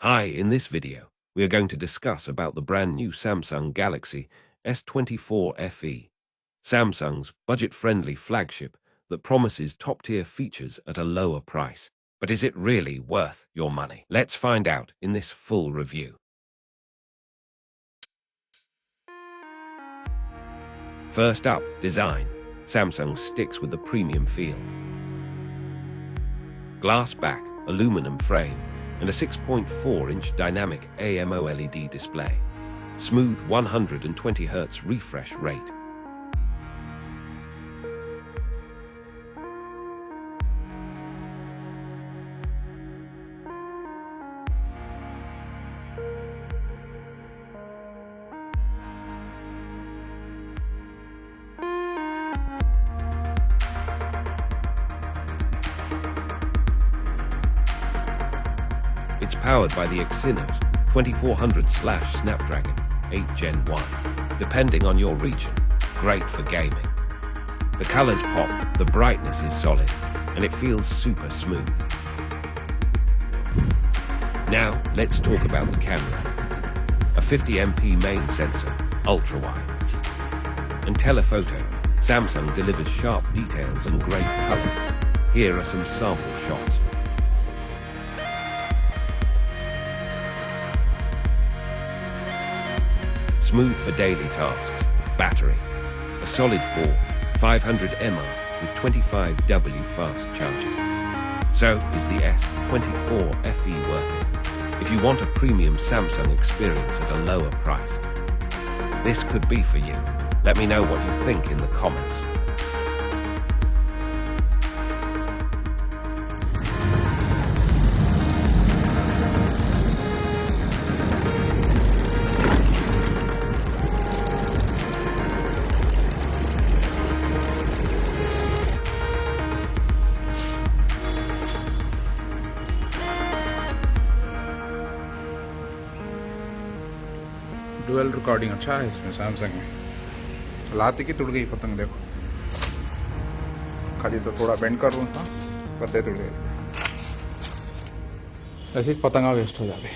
Hi, in this video, we are going to discuss about the brand new Samsung Galaxy S24 FE, Samsung's budget-friendly flagship that promises top-tier features at a lower price. But is it really worth your money? Let's find out in this full review. First up, design. Samsung sticks with the premium feel. Glass back, aluminum frame, and a 6.4-inch dynamic AMOLED display. Smooth 120 Hz refresh rate. It's powered by the Exynos 2400/Snapdragon 8 Gen 1. Depending on your region, great for gaming. The colors pop, the brightness is solid, and it feels super smooth. Now, let's talk about the camera. A 50MP main sensor, ultra-wide. And telephoto, Samsung delivers sharp details and great colors. Here are some sample shots. Smooth for daily tasks. Battery. A solid 500 mAh with 25W fast charging. So, is the S24 FE worth it? If you want a premium Samsung experience at a lower price, this could be for you. Let me know what you think in the comments. Dual recording अच्छा है इसमें Samsung में। लाते की टूट गई पतंग, देखो खाली तो थोड़ा बेंड कर दूँ था, पत्ते टूट गए। ऐसी पतंगा वेस्ट हो जाते।